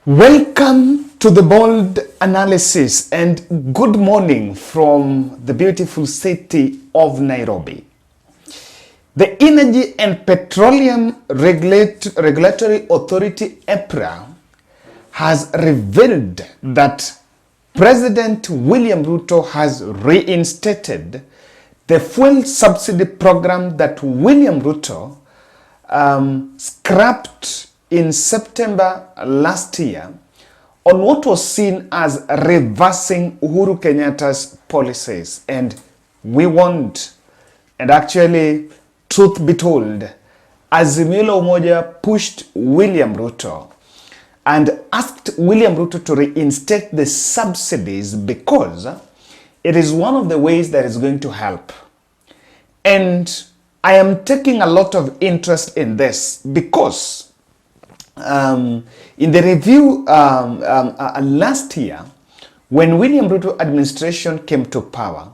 Welcome to the bold analysis and good morning from the beautiful city of Nairobi. The Energy and Petroleum Regulatory Authority (EPRA) has revealed that President William Ruto has reinstated the fuel subsidy program that William Ruto scrapped in September last year on what was seen as reversing Uhuru Kenyatta's policies. And we want, and actually, truth be told, Azimio la Umoja pushed William Ruto and asked William Ruto to reinstate the subsidies because it is one of the ways that is going to help. And I am taking a lot of interest in this because in the review last year, when William Ruto administration came to power,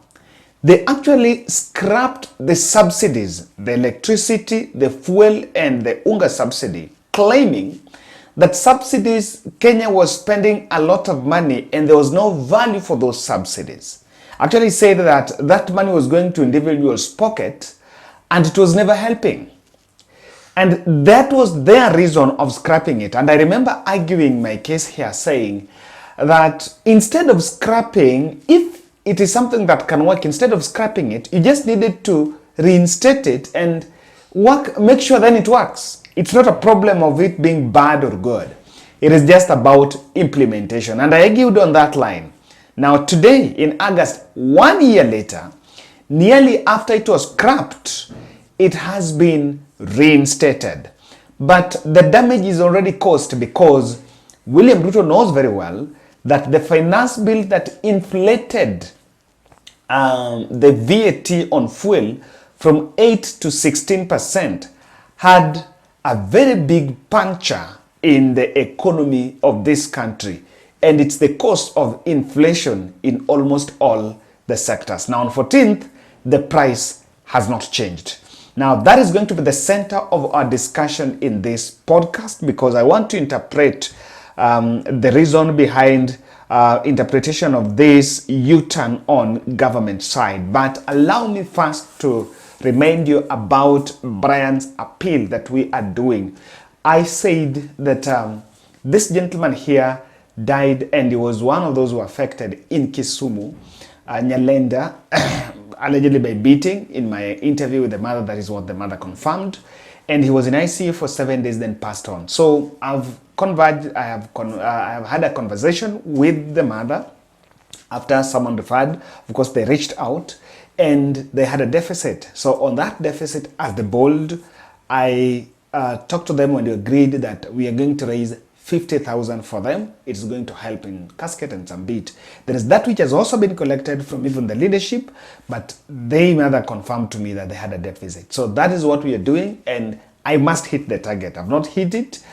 they actually scrapped the subsidies, the electricity, the fuel, and the unga subsidy, claiming that subsidies, Kenya was spending a lot of money and there was no value for those subsidies. Actually said that that money was going to individuals' pocket and it was never helping. And that was their reason of scrapping it. And I remember arguing my case here saying that instead of scrapping, if it is something that can work, instead of scrapping it, you just needed to reinstate it and make sure then it works. It's not a problem of it being bad or good. It is just about implementation. And I argued on that line. Now today, in August, 1 year later, nearly after it was scrapped, it has been reinstated. But the damage is already caused because William Ruto knows very well that the finance bill that inflated the VAT on fuel from 8 to 16% had a very big puncture in the economy of this country. And it's the cause of inflation in almost all the sectors. Now on 14th, the price has not changed. Now that is going to be the center of our discussion in this podcast because I want to interpret the reason behind interpretation of this U-turn on government side. But allow me first to remind you about Brian's appeal that we are doing. I said that this gentleman here died and he was one of those who were affected in Kisumu, Nyalenda, allegedly by beating. In my interview with the mother, that is what the mother confirmed. And he was in ICU for 7 days, then passed on. So I've converged, I have had a conversation with the mother after someone referred. Of course, they reached out and they had a deficit. So on that deficit, as the bold, I talked to them when they agreed that we are going to raise 50,000 for them. It's going to help in casket and some bit. There is that which has also been collected from even the leadership, but they rather confirmed to me that they had a deficit. So that is what we are doing, and I must hit the target. I've not hit it.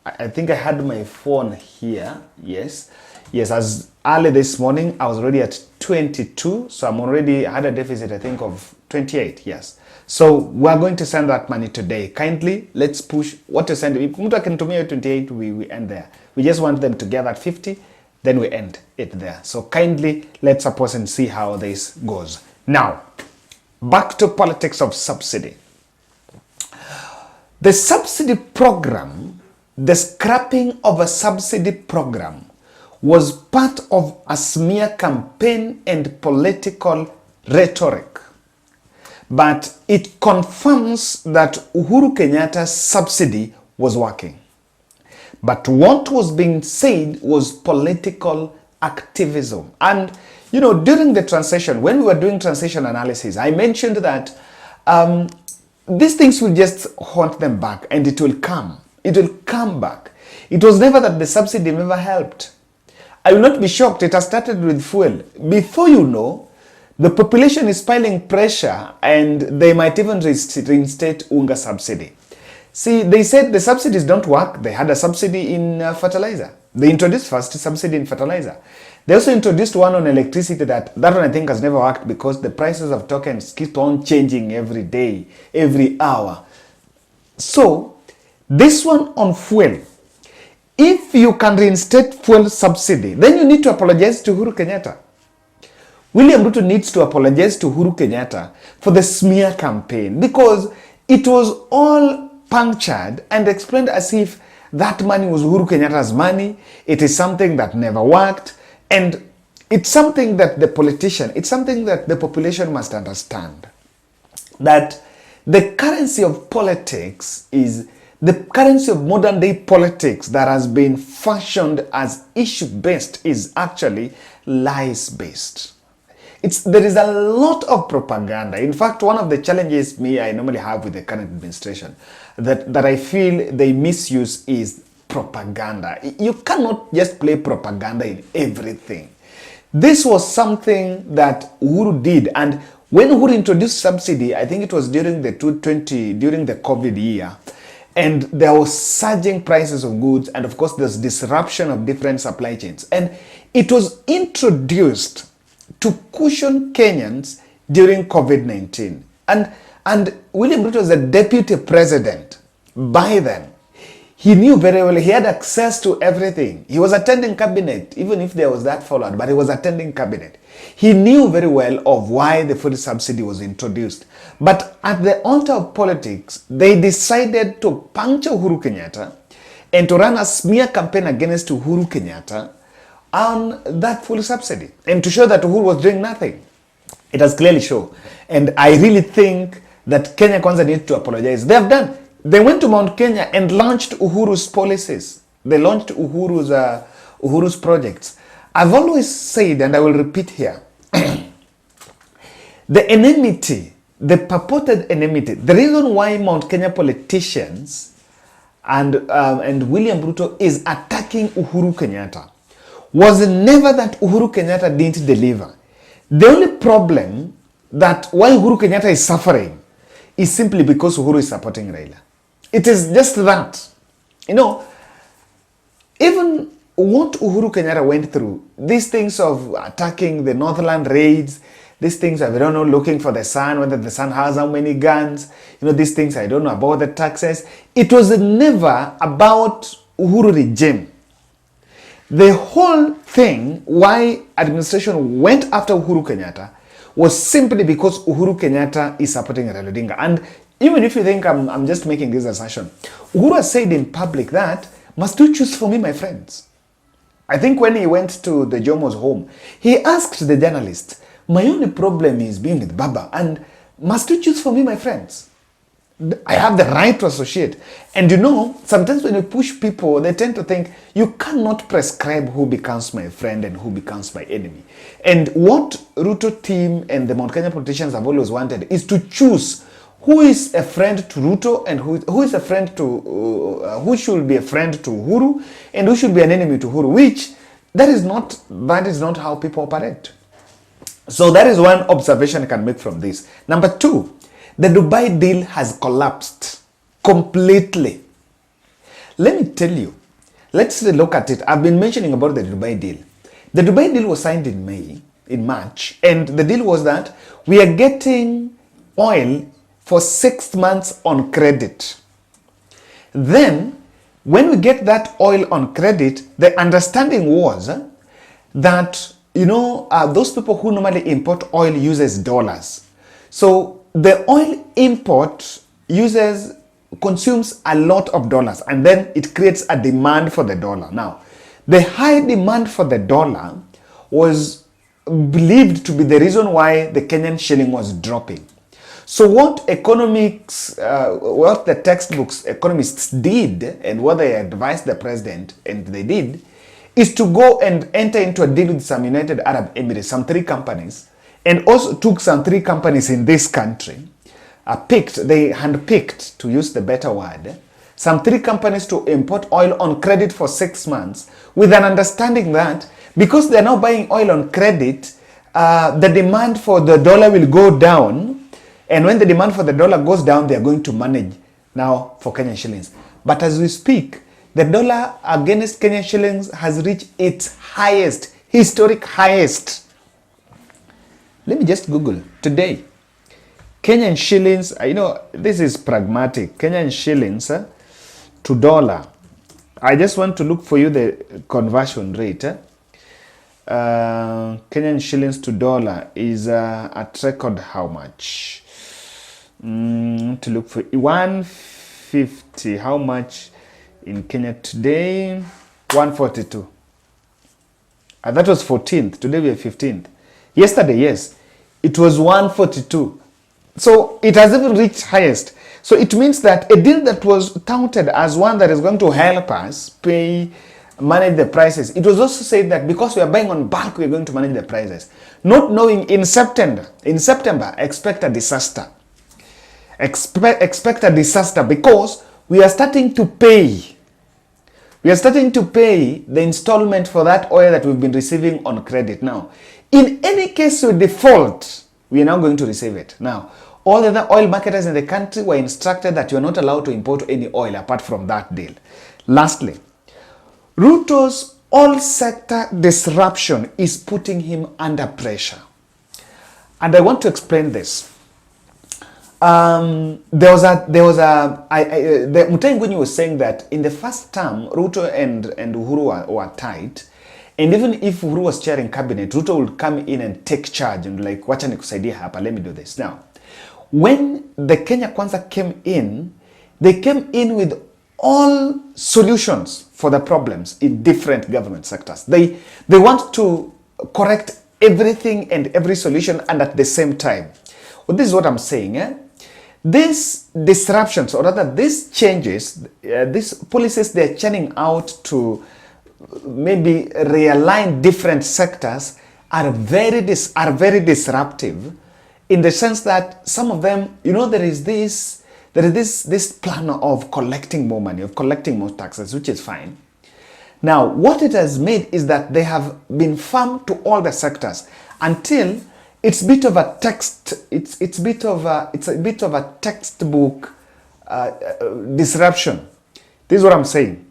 I think I had my phone here. Yes, as early this morning, I was already at 22. So I had a deficit, I think, of 28. Yes. So we're going to send that money today. Kindly, let's push what to send. If Muta can to me at 28, we end there. We just want them to gather at 50, then we end it there. So kindly, let's support and see how this goes. Now, back to politics of subsidy. The subsidy program, the scrapping of a subsidy program was part of a smear campaign and political rhetoric. But it confirms that Uhuru Kenyatta's subsidy was working. But what was being said was political activism. And, you know, during the transition, when we were doing transition analysis, I mentioned that these things will just haunt them back and it will come. It will come back. It was never that the subsidy never helped. I will not be shocked. It has started with fuel. Before you know, the population is piling pressure and they might even reinstate unga subsidy. See, they said the subsidies don't work. They had a subsidy in fertilizer. They introduced first a subsidy in fertilizer. They also introduced one on electricity that one I think has never worked because the prices of tokens keep on changing every day, every hour. So this one on fuel, If you can reinstate fuel subsidy, then you need to apologize to Uhuru Kenyatta. William Ruto needs to apologize to Uhuru Kenyatta for the smear campaign, because it was all punctured and explained as if that money was Uhuru Kenyatta's money. It is something that never worked, and it's something that it's something that the population must understand, that the currency of politics is the currency of modern day politics that has been fashioned as issue-based is actually lies-based. There is a lot of propaganda. In fact, one of the challenges I normally have with the current administration that I feel they misuse is propaganda. You cannot just play propaganda in everything. This was something that Uhuru did, and when Uhuru introduced subsidy, I think it was during the COVID year, and there was surging prices of goods, and of course there's disruption of different supply chains, and it was introduced to cushion Kenyans during COVID-19. And William Ruto was the deputy president by then. He knew very well, he had access to everything. He was attending cabinet, even if there was that fallout, but he was attending cabinet. He knew very well of why the food subsidy was introduced. But at the altar of politics, they decided to puncture Uhuru Kenyatta and to run a smear campaign against Uhuru Kenyatta on that full subsidy, and to show that Uhuru was doing nothing. It has clearly shown. And I really think that Kenya Kwanza needs to apologize. They have done. They went to Mount Kenya and launched Uhuru's policies. They launched Uhuru's projects. I've always said, and I will repeat here, the enmity, the purported enmity, the reason why Mount Kenya politicians and William Ruto is attacking Uhuru Kenyatta was never that Uhuru Kenyatta didn't deliver. The only problem that why Uhuru Kenyatta is suffering is simply because Uhuru is supporting Raila. It is just that. You know, even what Uhuru Kenyatta went through, these things of attacking the Northland raids, these things of, I don't know, looking for the son, whether the son has how many guns, you know, these things, I don't know, about the taxes. It was never about Uhuru regime. The whole thing, why administration went after Uhuru Kenyatta, was simply because Uhuru Kenyatta is supporting Raila Odinga. And even if you think I'm just making this assertion, Uhuru has said in public that, must you choose for me, my friends? I think when he went to the Jomo's home, he asked the journalist, my only problem is being with Baba, and must you choose for me, my friends? I have the right to associate. And you know, sometimes when you push people, they tend to think you cannot prescribe who becomes my friend and who becomes my enemy. And what Ruto team and the Mount Kenya politicians have always wanted is to choose who is a friend to Ruto and who is a friend to, who should be a friend to Uhuru and who should be an enemy to Uhuru, which that is not how people operate. So that is one observation I can make from this. Number two, the Dubai deal has collapsed completely. Let me tell you, let's look at it. I've been mentioning about the Dubai deal. The Dubai deal was signed in March, and the deal was that we are getting oil for 6 months on credit. Then, when we get that oil on credit, the understanding was that, you know, those people who normally import oil uses dollars. So the oil import consumes a lot of dollars, and then it creates a demand for the dollar. Now, the high demand for the dollar was believed to be the reason why the Kenyan shilling was dropping. So what what the textbooks economists did, and what they advised the president, and they did, is to go and enter into a deal with some United Arab Emirates, some 3 companies, and also took some 3 companies in this country, they handpicked, to use the better word, some 3 companies to import oil on credit for 6 months, with an understanding that because they're now buying oil on credit, the demand for the dollar will go down, and when the demand for the dollar goes down, they're going to manage now for Kenyan shillings. But as we speak, the dollar against Kenyan shillings has reached its highest, historic highest. Let me just Google today. Kenyan shillings, you know, this is pragmatic. Kenyan shillings to dollar. I just want to look for you the conversion rate. Kenyan shillings to dollar is at record how much? To look for 150. How much in Kenya today? 142. That was 14th. Today we are 15th. Yesterday, yes, it was 142. So it has even reached highest. So it means that a deal that was touted as one that is going to help us manage the prices, it was also said that because we are buying on bulk, we are going to manage the prices. Not knowing in September, expect a disaster. Expect a disaster because we are starting to pay. We are starting to pay the installment for that oil that we've been receiving on credit. Now, in any case we default, we are now going to receive it. Now, all the other oil marketers in the country were instructed that you are not allowed to import any oil apart from that deal. Lastly, Ruto's all sector disruption is putting him under pressure. And I want to explain this. Mtaani was saying that in the first term, Ruto and Uhuru were tight. And even if Uhuru was chairing cabinet, Ruto would come in and take charge and like, wacha nikusaidia hapa, let me do this. Now, when the Kenya Kwanza came in, they came in with all solutions for the problems in different government sectors. They want to correct everything and every solution and at the same time. Well, this is what I'm saying. These disruptions, or rather these changes, these policies they're churning out to maybe realign different sectors are very disruptive, in the sense that some of them, there is this plan of collecting more money, of collecting more taxes, which is fine. Now, what it has made is that they have been firm to all the sectors until it's a bit of a textbook disruption. This is what I'm saying.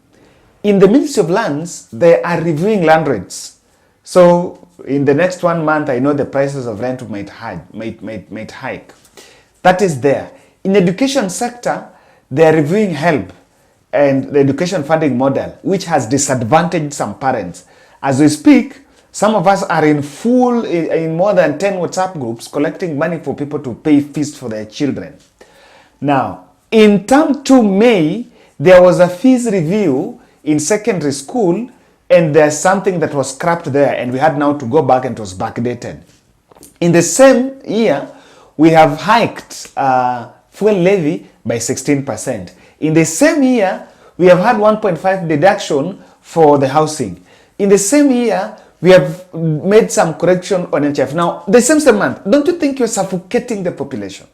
In the Ministry of Lands, they are reviewing land rates. So in the next 1 month, I know the prices of rent might hike. That is there. In the education sector, they are reviewing help and the education funding model, which has disadvantaged some parents. As we speak, some of us are in more than 10 WhatsApp groups collecting money for people to pay fees for their children. Now, in term 2 May, there was a fees review in secondary school, and there's something that was scrapped there, and we had now to go back and it was backdated. In the same year, we have hiked fuel levy by 16%. In the same year, we have had 1.5 deduction for the housing. In the same year, we have made some correction on NHF. Now, the same month, don't you think you're suffocating the population?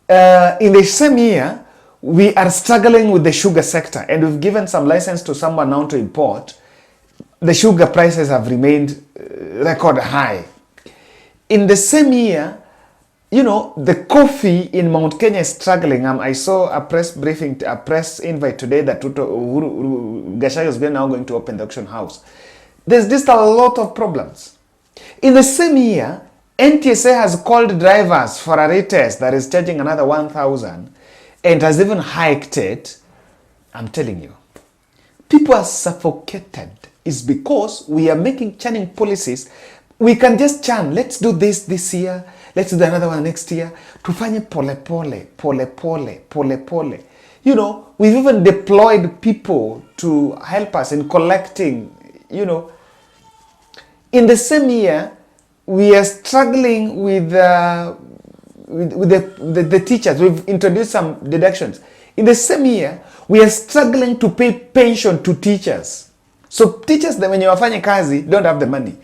In the same year, we are struggling with the sugar sector, and we've given some license to someone now to import. The sugar prices have remained record high. In the same year, the coffee in Mount Kenya is struggling. I saw a press briefing, a press invite today that Uhuru Gachagua is now going to open the auction house. There's just a lot of problems. In the same year, NTSA has called drivers for a retest that is charging another 1,000 and has even hiked it. I'm telling you, people are suffocated. It's because we are churning policies. We can just churn. Let's do this year. Let's do another one next year. Tufanye pole pole. We've even deployed people to help us in collecting, In the same year, we are struggling with the teachers. We've introduced some deductions. In the same year, we are struggling to pay pension to teachers. So teachers, when you are finding kazi, don't have the money.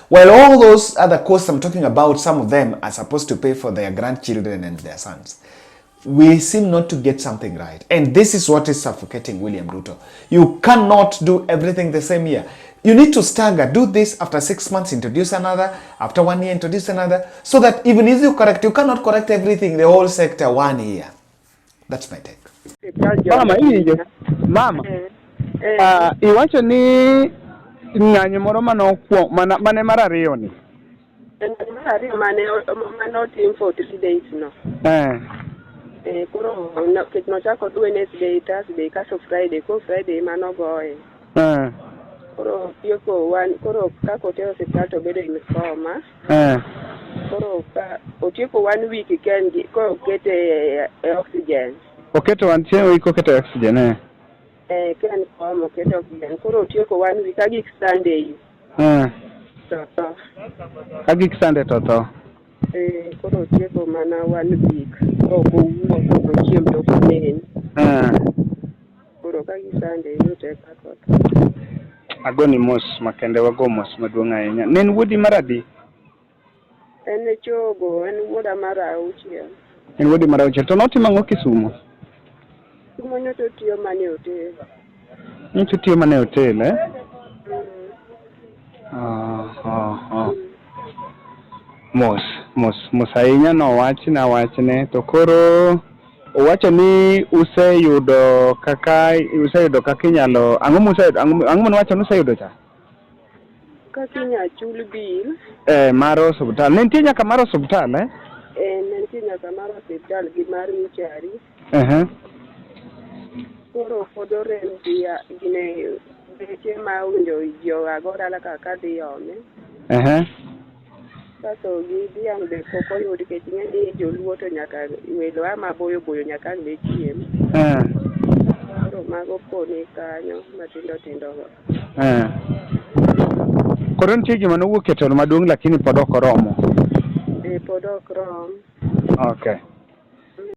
While all those other costs I'm talking about, some of them are supposed to pay for their grandchildren and their sons. We seem not to get something right. And this is what is suffocating William Ruto. You cannot do everything the same year. You need to stagger. Do this after 6 months, introduce another. After 1 year, introduce another. So that even if you cannot correct everything, the whole sector 1 year. That's my take. Mama, iwacho ni ng'anyo moro mane mar ariyo ni. Mane otim 46 days no. Koro no chako Wednesday, Thursday, kaso Friday, ko Friday mano goye. Koro tieko koro kako te hospital to bedo in coma. Koro otieko 1 week kendi ko okete oxygen. Oketo one week oketo oxygen Ken coma oketo oxygen. Koro otieko 1 week agik Sunday. To. Agik Sunday to. Koro otieko mana 1 week. Oko wuok oko chiem to kinen. Koro kagik Sunday nute kako. Agoni mos makende wago mos maduong' ahinya. Nen wuodi maradi? En chogo, en wuoda mar auchiel. En wuodi mar auchiel. To notimo ang'o Kisumu? Kisumu nyoto tiyo mane hotel. Nyoto tiyo mane hotel, Mos ahinya wachne to koro owacho ni useyudo kaka inyalo ang'o wacho ni useyudo cha? Kaka inyalo chul bill. Mar osiptal. Ne nitie nyaka mar osiptal, Ne nitie nyaka mar osiptal gi mar michari. Koro podo rem dia gine beche ma winjo jo agora la kaka dhi ome. Kaso gidhiang' be pok oyud kech ng'eni joluo to nyaka welo ama boyo nyaka ne chiem. Koro mago poni kanyo matindo go. Koro nitie gima nowuok e telo maduong' lakini pod ok oromo. Pod ok rom. Okay.